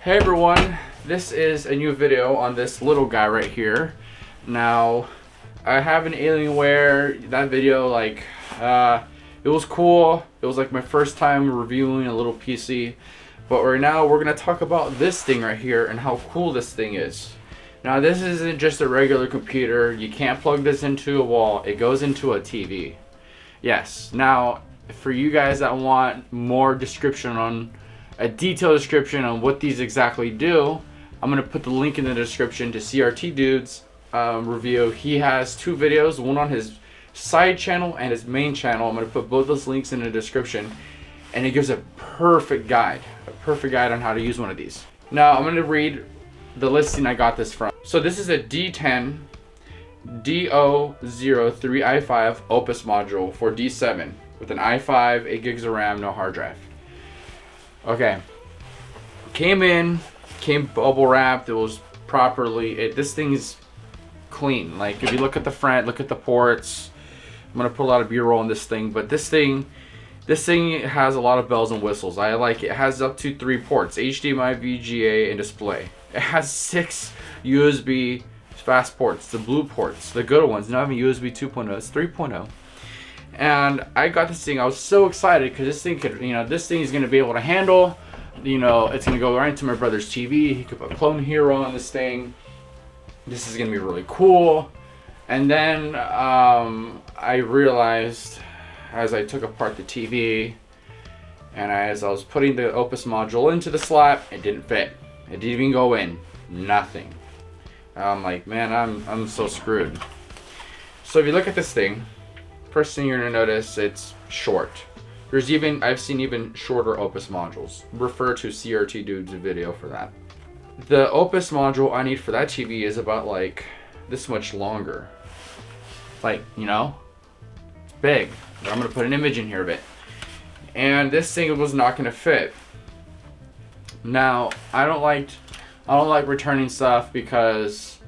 Hey everyone, this is a new video on this little guy right here. Now, I have an Alienware. That video, it was cool. It was like my first time reviewing a little PC. But right now, we're gonna talk about this thing right here and how cool this thing is. Now, this isn't just a regular computer. You can't plug this into a wall. It goes into a TV. Yes. Now, for you guys that want more description on a detailed description on what these exactly do, I'm going to put the link in the description to CRT Dude's review. He has two videos, one on his side channel and his main channel. I'm going to put both those links in the description, and it gives a perfect guide on how to use one of these. Now I'm going to read the listing I got this from. So this is a DTEN DO03i5 Opus module for D7 with an i5, 8 gigs of RAM, no hard drive. Okay, came bubble wrapped. It was properly, this thing is clean. Like, if you look at the front, look at the ports. I'm gonna put a lot of B-roll on this thing, but this thing has a lot of bells and whistles. I like it. It has up to 3 ports: HDMI, VGA, and display. It has 6 USB fast ports, the blue ports, the good ones, not even USB 2.0, it's 3.0. And I got this thing. I was so excited because this thing could, this thing is going to be able to handle, it's going to go right into my brother's TV. He could put Clone Hero on this thing. This is going to be really cool. And then I realized, as I took apart the TV and as I was putting the Opus module into the slot, it didn't fit. It didn't even go in. Nothing. I'm like, man, I'm so screwed. So if you look at this thing, first thing you're gonna notice, it's short. I've seen even shorter Opus modules. Refer to CRT Dude's video for that. The Opus module I need for that TV is about like this much longer. Like, it's big. I'm gonna put an image in here of it. And this thing was not gonna fit. Now, I don't like returning stuff because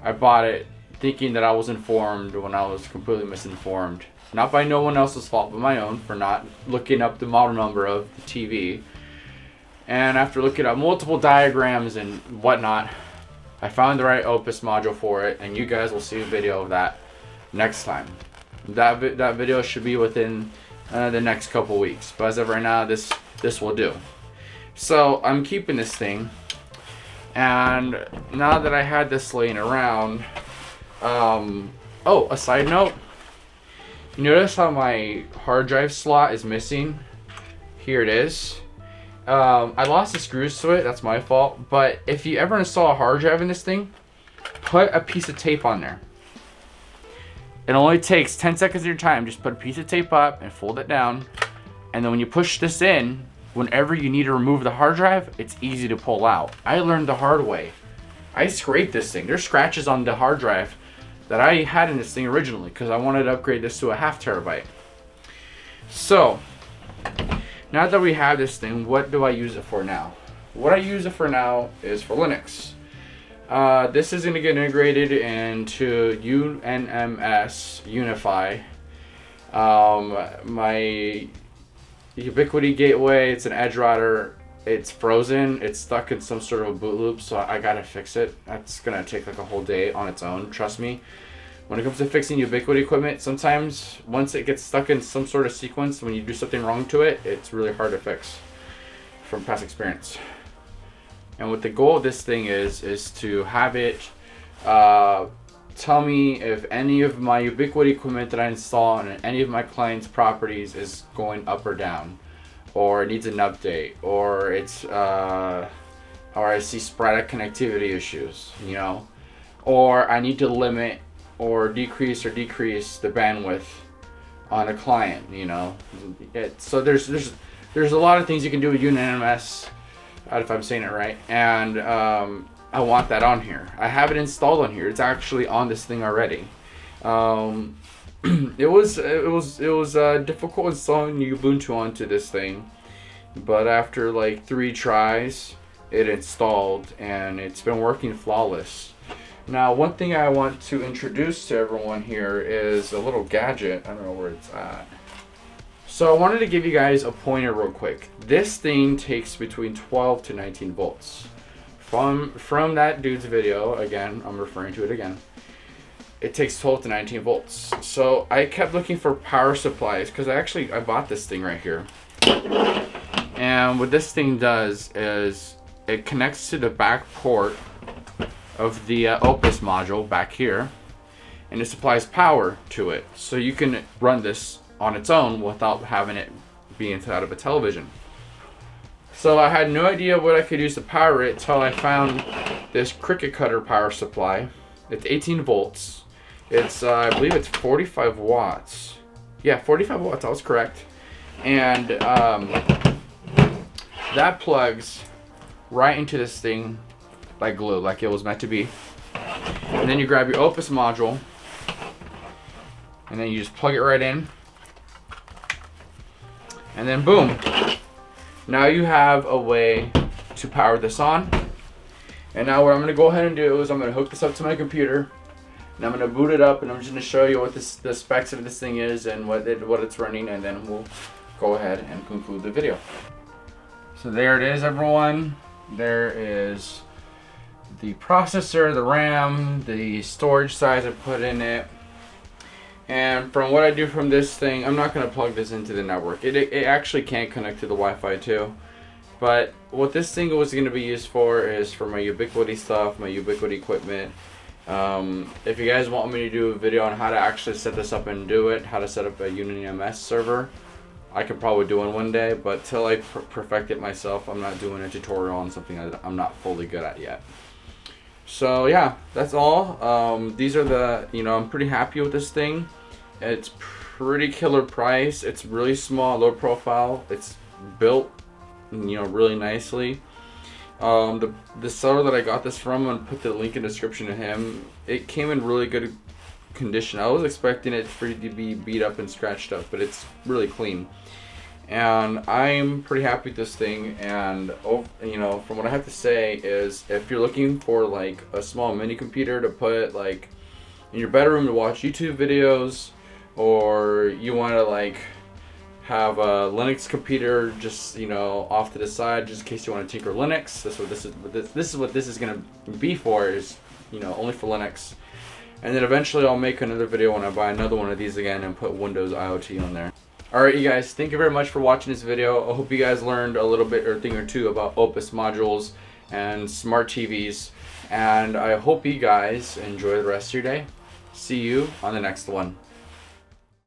I bought it thinking that I was informed when I was completely misinformed. Not by no one else's fault but my own for not looking up the model number of the TV. And after looking up multiple diagrams and whatnot, I found the right Opus module for it, and you guys will see a video of that next time. That video should be within the next couple weeks, but as of right now, this will do. So I'm keeping this thing, and now that I had this laying around, a side note, you notice how my hard drive slot is missing? Here it is. I lost the screws to it, that's my fault, but if you ever install a hard drive in this thing, put a piece of tape on there. It only takes 10 seconds of your time. Just put a piece of tape up and fold it down, and then when you push this in, whenever you need to remove the hard drive, it's easy to pull out. I learned the hard way. I scraped this thing. There's scratches on the hard drive that I had in this thing originally because I wanted to upgrade this to a 0.5 terabyte. So, now that we have this thing, what do I use it for now? What I use it for now is for Linux. This is going to get integrated into UNMS Unify. My Ubiquity gateway, it's an edge router. It's frozen. It's stuck in some sort of a boot loop, so I gotta fix it. That's gonna take like a whole day on its own, trust me. When it comes to fixing Ubiquity equipment, sometimes once it gets stuck in some sort of sequence, when you do something wrong to it, it's really hard to fix from past experience. And what the goal of this thing is to have it tell me if any of my Ubiquity equipment that I install on any of my clients' properties is going up or down, or it needs an update, or it's or I see sporadic connectivity issues, or I need to limit or decrease the bandwidth on a client, So there's a lot of things you can do with UNMS, if I'm saying it right, and I want that on here. I have it installed on here. It's actually on this thing already. It was difficult installing Ubuntu onto this thing, but after like 3 tries, it installed and it's been working flawless. Now, one thing I want to introduce to everyone here is a little gadget. I don't know where it's at. So I wanted to give you guys a pointer real quick. This thing takes between 12 to 19 volts. from that dude's video, again, I'm referring to it again, it takes 12 to 19 volts. So I kept looking for power supplies because I bought this thing right here. And what this thing does is it connects to the back port of the Opus module back here, and it supplies power to it. So you can run this on its own without having it be inside of a television. So I had no idea what I could use to power it until I found this Cricket Cutter power supply. It's 18 volts. It's, I believe it's 45 watts. Yeah, 45 watts, I was correct. And that plugs right into this thing like glue, like it was meant to be. And then you grab your Opus module, and then you just plug it right in. And then boom. Now you have a way to power this on. And now what I'm going to go ahead and do is I'm going to hook this up to my computer. And I'm going to boot it up, and I'm just going to show you what the specs of this thing is and what it's running, and then we'll go ahead and conclude the video. So there it is, everyone. There is the processor, the RAM, the storage size I put in it. And from what I do from this thing, I'm not going to plug this into the network. It actually can connect to the Wi-Fi too. But what this thing was going to be used for is for my Ubiquiti stuff, my Ubiquiti equipment. If you guys want me to do a video on how to actually set this up and do it, how to set up a Unity MS server, I could probably do one day, but till I perfect it myself, I'm not doing a tutorial on something that I'm not fully good at yet. So yeah, that's all. These are the, I'm pretty happy with this thing. It's pretty killer price. It's really small, low profile. It's built, really nicely. The seller that I got this from, I'm gonna put the link in the description to him. It came in really good condition. I was expecting it to be beat up and scratched up, but it's really clean. And I'm pretty happy with this thing. And from what I have to say is, if you're looking for like a small mini computer to put like in your bedroom to watch YouTube videos, or you want to like have a Linux computer just off to the side just in case you want to tinker Linux, this is what this is going to be for, is only for Linux. And then eventually I'll make another video when I buy another one of these again and put Windows IoT on there. Alright, you guys, thank you very much for watching this video. I hope you guys learned a little bit or a thing or two about Opus modules and smart TVs, and I hope you guys enjoy the rest of your day. See you on the next one.